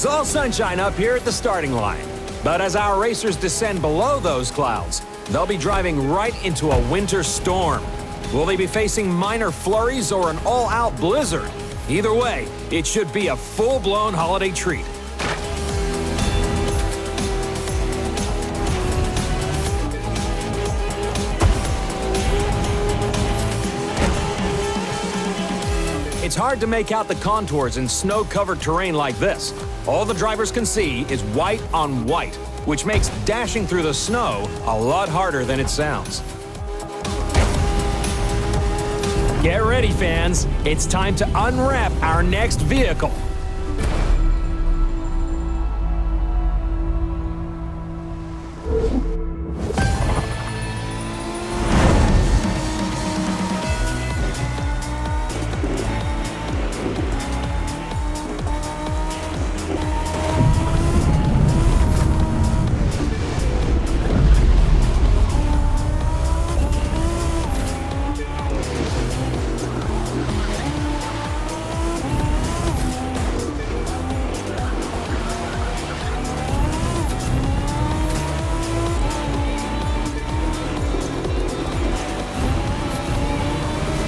It's all sunshine up here at the starting line. But as our racers descend below those clouds, they'll be driving right into a winter storm. Will they be facing minor flurries or an all-out blizzard? Either way, it should be a full-blown holiday treat. It's hard to make out the contours in snow-covered terrain like this. All the drivers can see is white on white, which makes dashing through the snow a lot harder than it sounds. Get ready, fans. It's time to unwrap our next vehicle.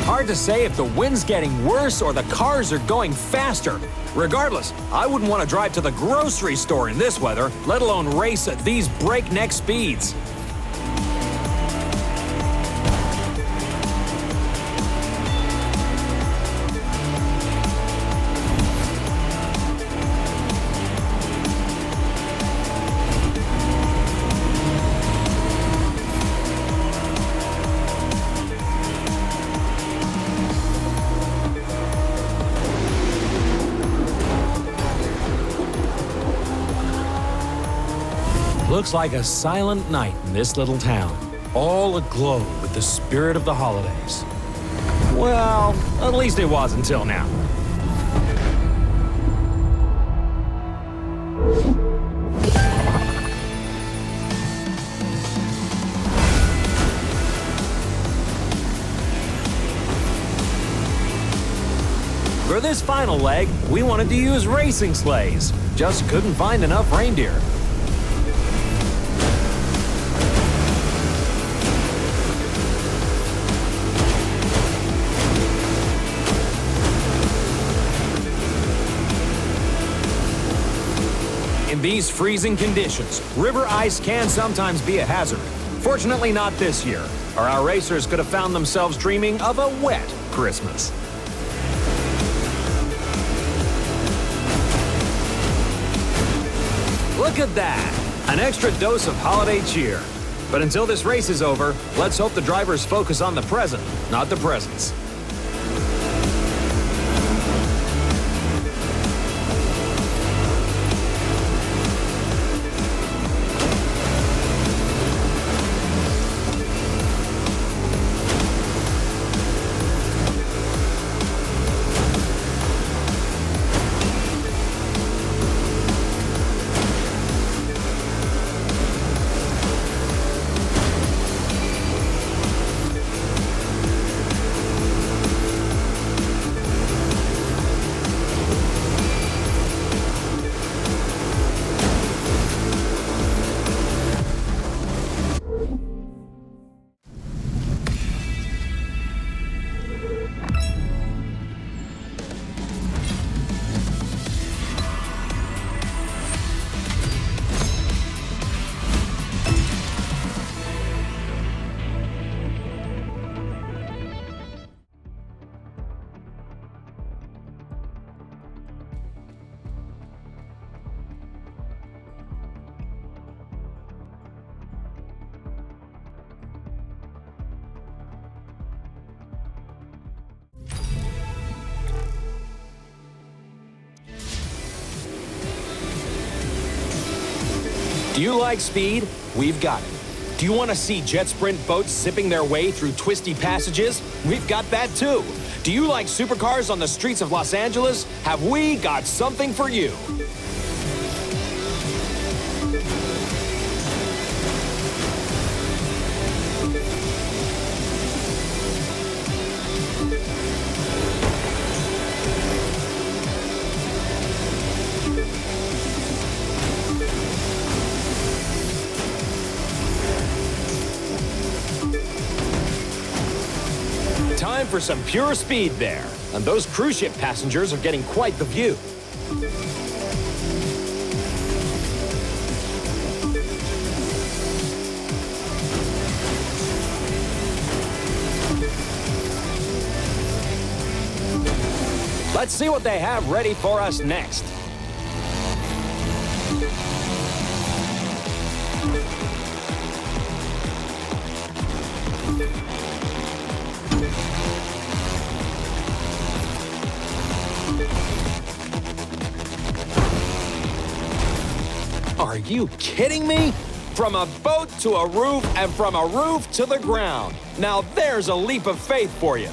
Hard to say if the wind's getting worse or the cars are going faster. Regardless, I wouldn't want to drive to the grocery store in this weather, let alone race at these breakneck speeds. Looks like a silent night in this little town, all aglow with the spirit of the holidays. Well, at least it was until now. For this final leg, we wanted to use racing sleighs, just couldn't find enough reindeer. In these freezing conditions, river ice can sometimes be a hazard. Fortunately not this year, or our racers could have found themselves dreaming of a wet Christmas. Look at that! An extra dose of holiday cheer. But until this race is over, let's hope the drivers focus on the present, not the presents. Do you like speed? We've got it. Do you want to see jet sprint boats zipping their way through twisty passages? We've got that too. Do you like supercars on the streets of Los Angeles? Have we got something for you? for some pure speed there. And those cruise ship passengers are getting quite the view. Let's see what they have ready for us next. Are you kidding me? From a boat to a roof and from a roof to the ground. Now there's a leap of faith for you.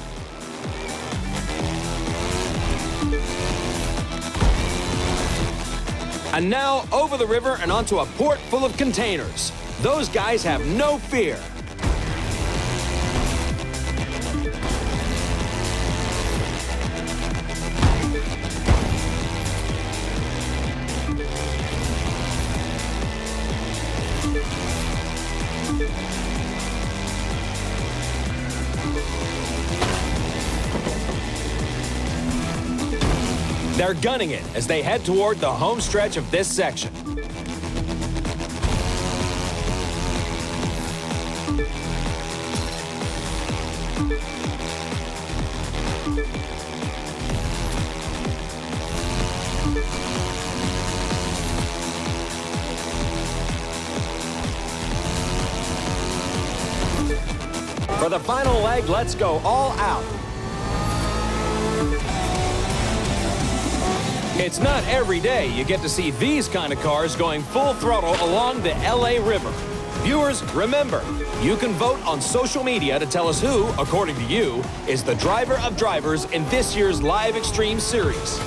And now over the river and onto a port full of containers. Those guys have no fear. They're gunning it as they head toward the home stretch of this section. For the final leg, let's go all out. It's not every day you get to see these kind of cars going full throttle along the LA River. Viewers, remember, you can vote on social media to tell us who, according to you, is the driver of drivers in this year's live Extreme Series.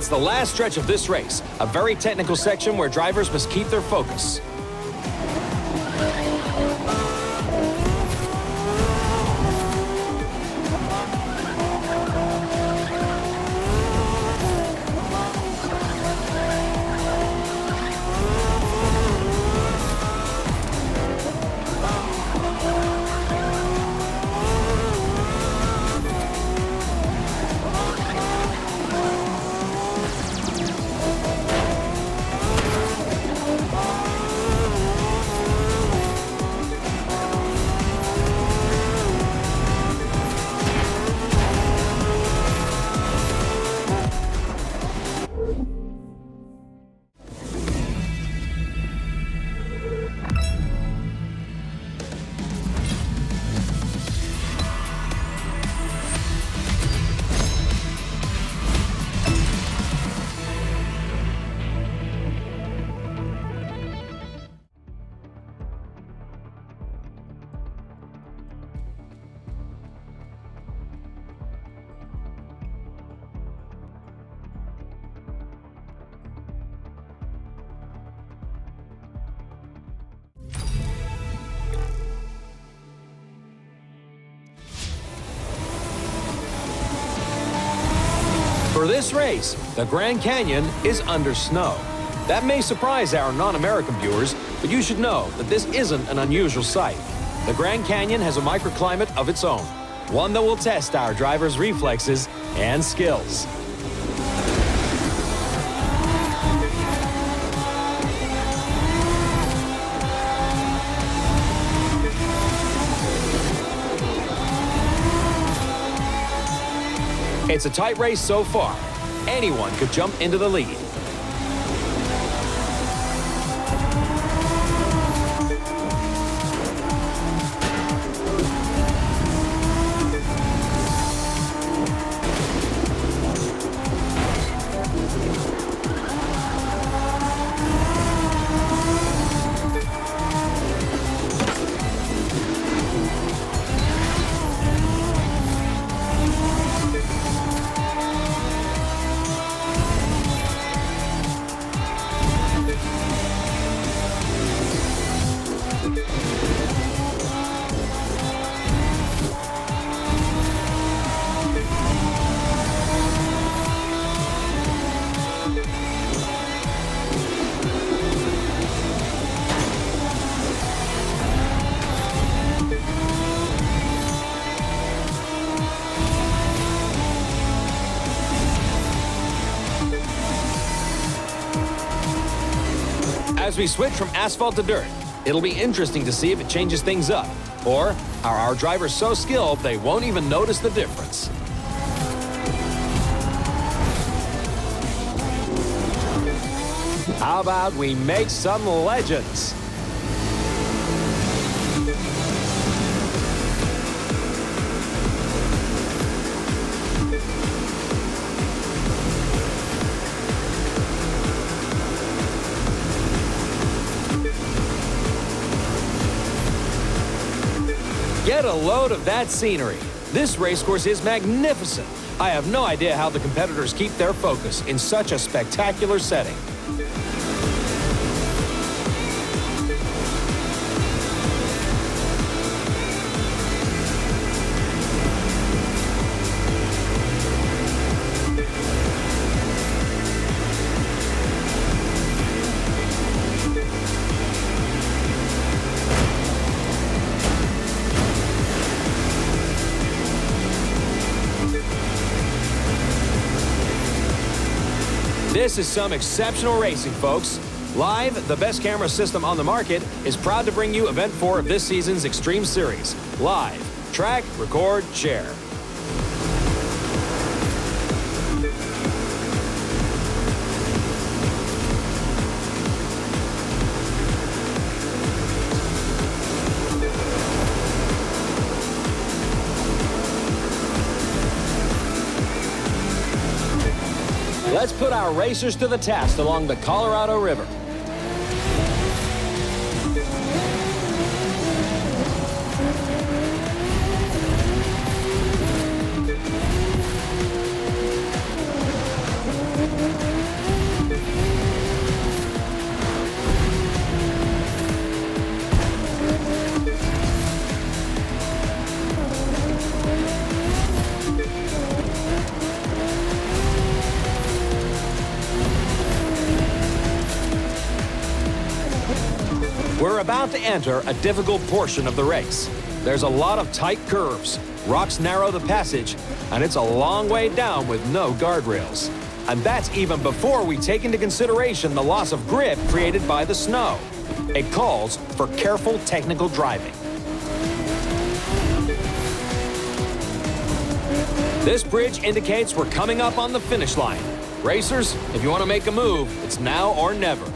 It's the last stretch of this race, a very technical section where drivers must keep their focus. For this race, the Grand Canyon is under snow. That may surprise our non-American viewers, but you should know that this isn't an unusual sight. The Grand Canyon has a microclimate of its own, one that will test our drivers' reflexes and skills. It's a tight race so far. Anyone could jump into the lead. As we switch from asphalt to dirt, it'll be interesting to see if it changes things up. Or are our drivers so skilled they won't even notice the difference? How about we make some legends? Get a load of that scenery. This racecourse is magnificent. I have no idea how the competitors keep their focus in such a spectacular setting. This is some exceptional racing, folks. Live, the best camera system on the market, is proud to bring you Event 4 of this season's Extreme Series. Live. Track, record, share. Let's put our racers to the test along the Colorado River. We're about to enter a difficult portion of the race. There's a lot of tight curves, rocks narrow the passage, and it's a long way down with no guardrails. And that's even before we take into consideration the loss of grip created by the snow. It calls for careful technical driving. This bridge indicates we're coming up on the finish line. Racers, if you want to make a move, it's now or never.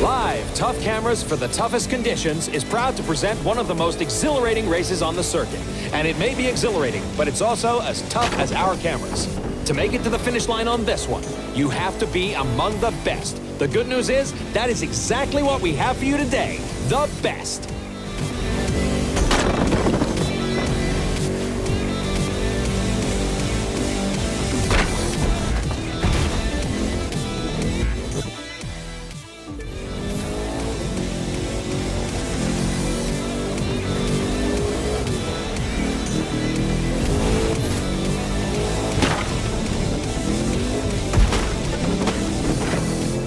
Live, Tough Cameras for the Toughest Conditions is proud to present one of the most exhilarating races on the circuit. And it may be exhilarating, but it's also as tough as our cameras. To make it to the finish line on this one, you have to be among the best. The good news is, that is exactly what we have for you today. The best.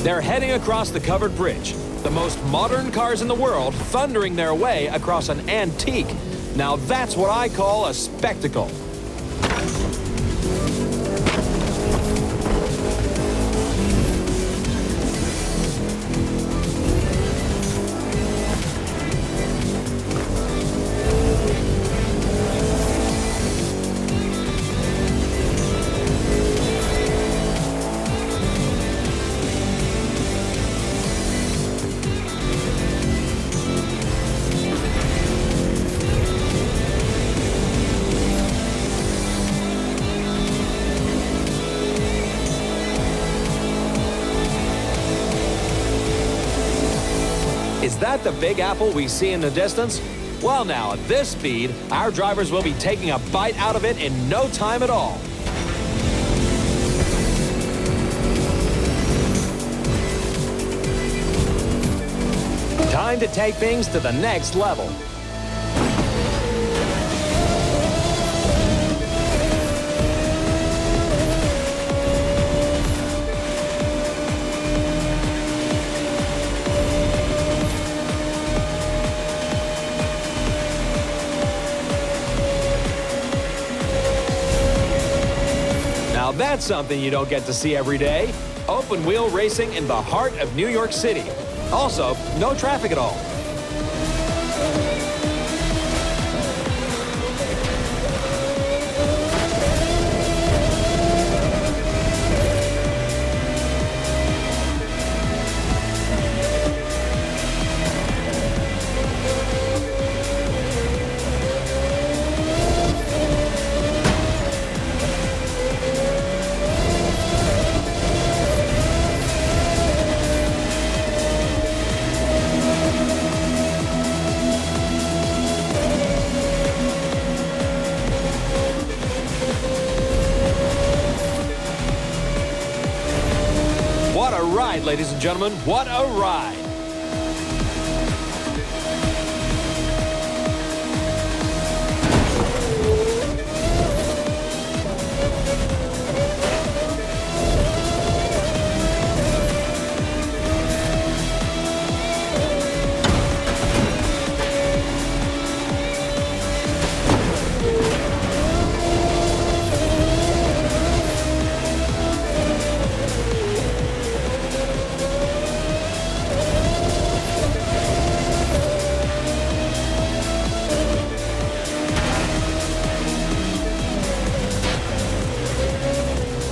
They're heading across the covered bridge. The most modern cars in the world thundering their way across an antique. Now that's what I call a spectacle. that the Big Apple we see in the distance? Well now, at this speed, our drivers will be taking a bite out of it in no time at all. Time to take things to the next level. Now that's something you don't get to see every day. Open wheel racing in the heart of New York City. Also, no traffic at all. What a ride, ladies and gentlemen. What a ride.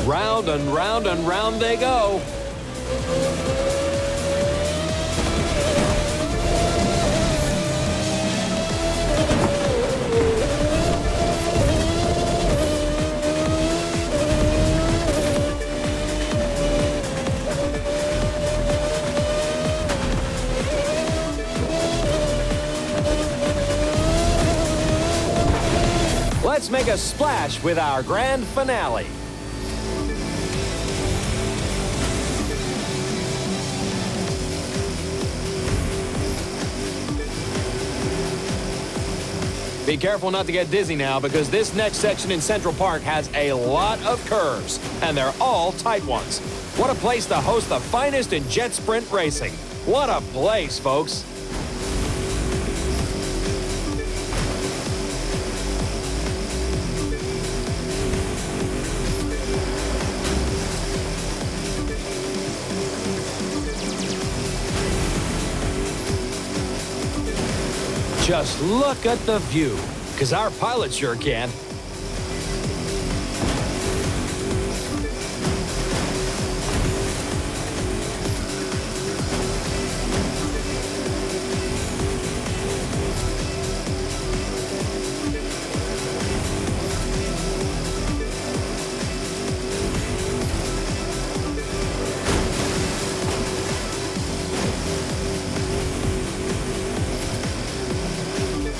Round and round and round they go. Let's make a splash with our grand finale. Be careful not to get dizzy now, because this next section in Central Park has a lot of curves, and they're all tight ones. What a place to host the finest in jet sprint racing. What a place, folks. Just look at the view, because our pilot sure can.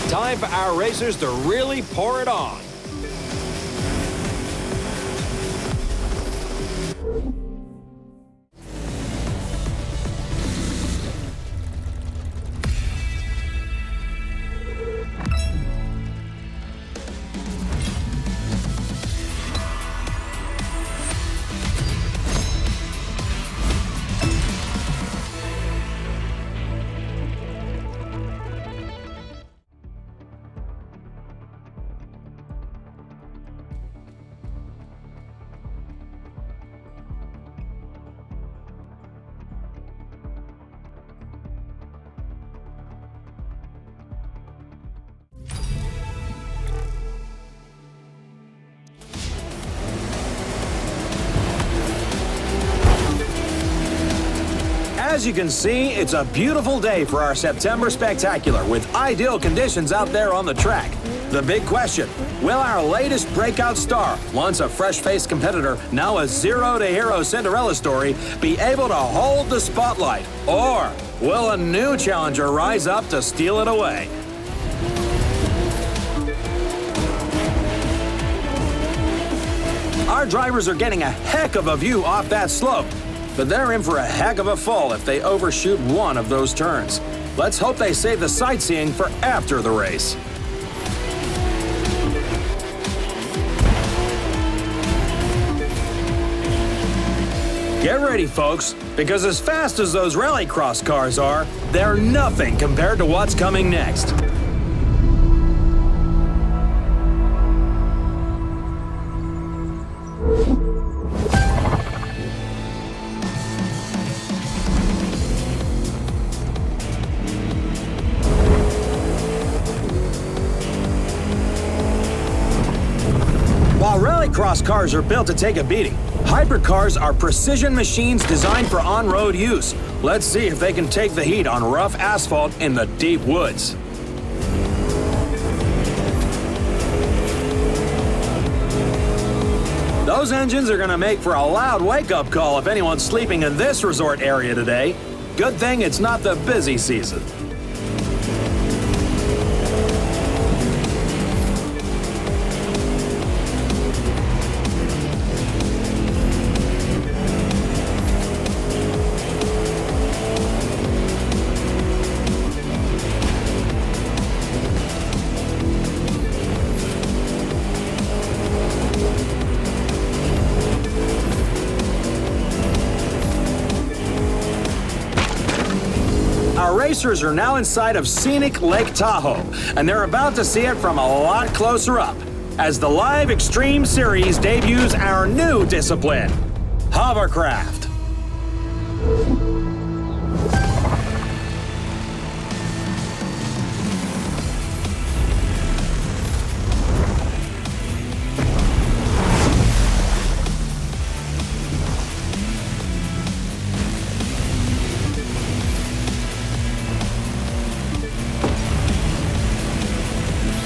Time for our racers to really pour it on. As you can see, it's a beautiful day for our September Spectacular with ideal conditions out there on the track. The big question, will our latest breakout star, once a fresh-faced competitor, now a zero-to-hero Cinderella story, be able to hold the spotlight? Or will a new challenger rise up to steal it away? Our drivers are getting a heck of a view off that slope, but they're in for a heck of a fall if they overshoot one of those turns. Let's hope they save the sightseeing for after the race. Get ready, folks, because as fast as those Rallycross cars are, they're nothing compared to what's coming next. While Rallycross cars are built to take a beating, Hypercars are precision machines designed for on-road use. Let's see if they can take the heat on rough asphalt in the deep woods. Those engines are gonna make for a loud wake-up call if anyone's sleeping in this resort area today. Good thing it's not the busy season. Our racers are now inside of scenic Lake Tahoe, and they're about to see it from a lot closer up, as the live Extreme Series debuts our new discipline, Hovercraft.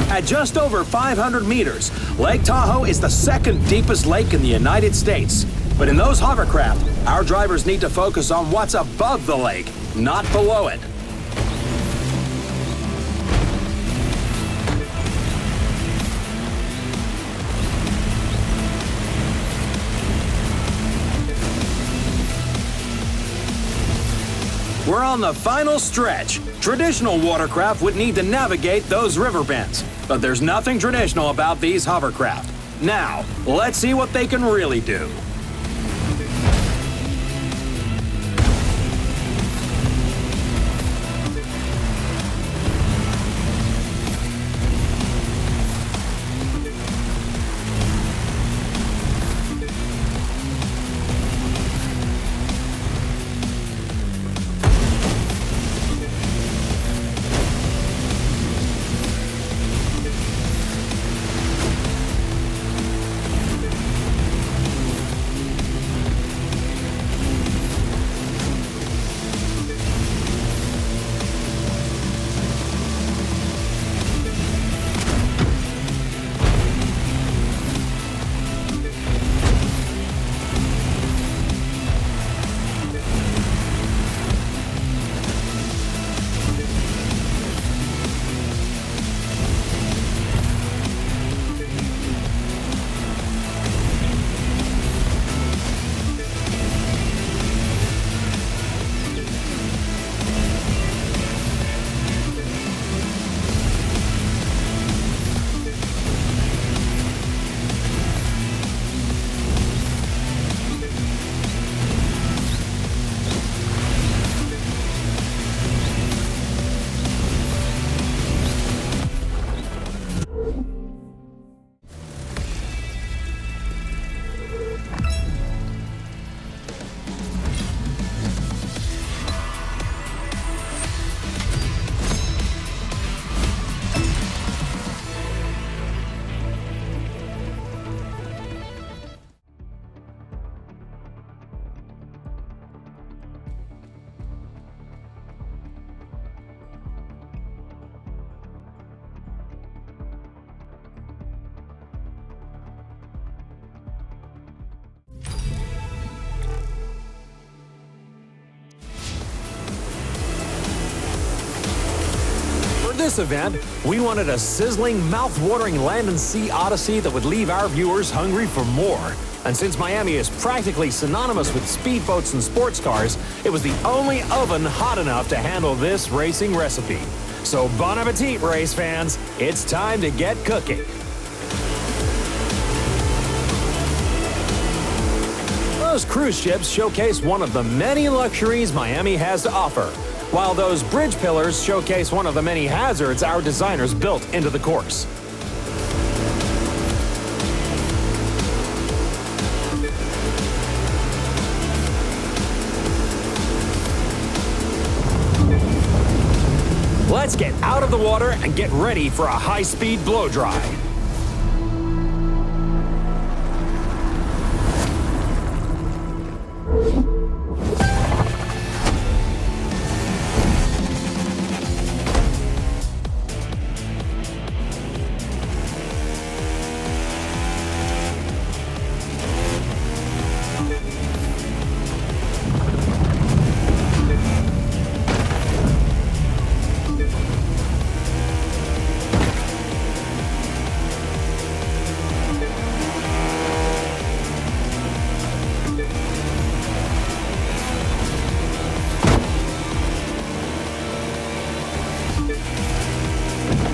At just over 500 meters, Lake Tahoe is the second deepest lake in the United States. But in those hovercraft, our drivers need to focus on what's above the lake, not below it. We're on the final stretch. Traditional watercraft would need to navigate those river bends, but there's nothing traditional about these hovercraft. Now, let's see what they can really do. this event, we wanted a sizzling, mouth-watering land and sea odyssey that would leave our viewers hungry for more. And since Miami is practically synonymous with speedboats and sports cars, it was the only oven hot enough to handle this racing recipe. So bon appetit, race fans. It's time to get cooking. Those cruise ships showcase one of the many luxuries Miami has to offer, while those bridge pillars showcase one of the many hazards our designers built into the course. Let's get out of the water and get ready for a high-speed blow dry.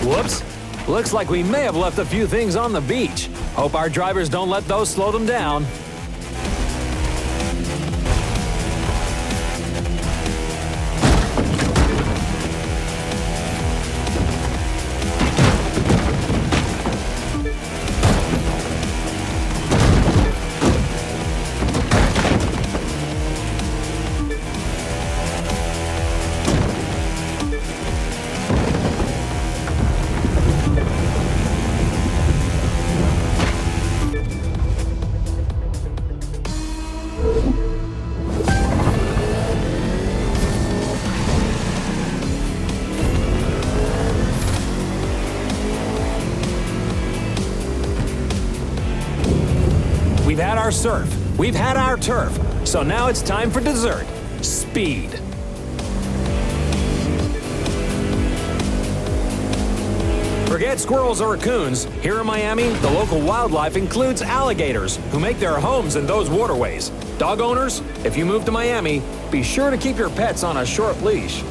Whoops. Looks like we may have left a few things on the beach. Hope our drivers don't let those slow them down. We've had our surf, we've had our turf, so now it's time for dessert, speed. Forget squirrels or raccoons. Here in Miami, the local wildlife includes alligators, who make their homes in those waterways. Dog owners, if you move to Miami, be sure to keep your pets on a short leash.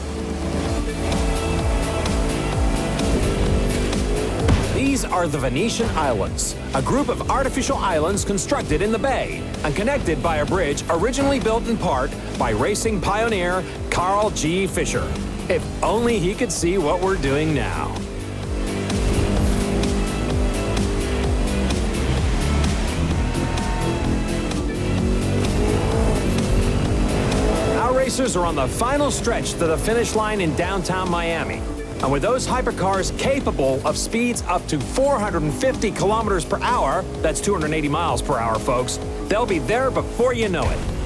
These are the Venetian Islands, a group of artificial islands constructed in the bay and connected by a bridge originally built in part by racing pioneer Carl G. Fisher. If only he could see what we're doing now. Our racers are on the final stretch to the finish line in downtown Miami. And with those hypercars capable of speeds up to 450 kilometers per hour, that's 280 miles per hour, folks, they'll be there before you know it.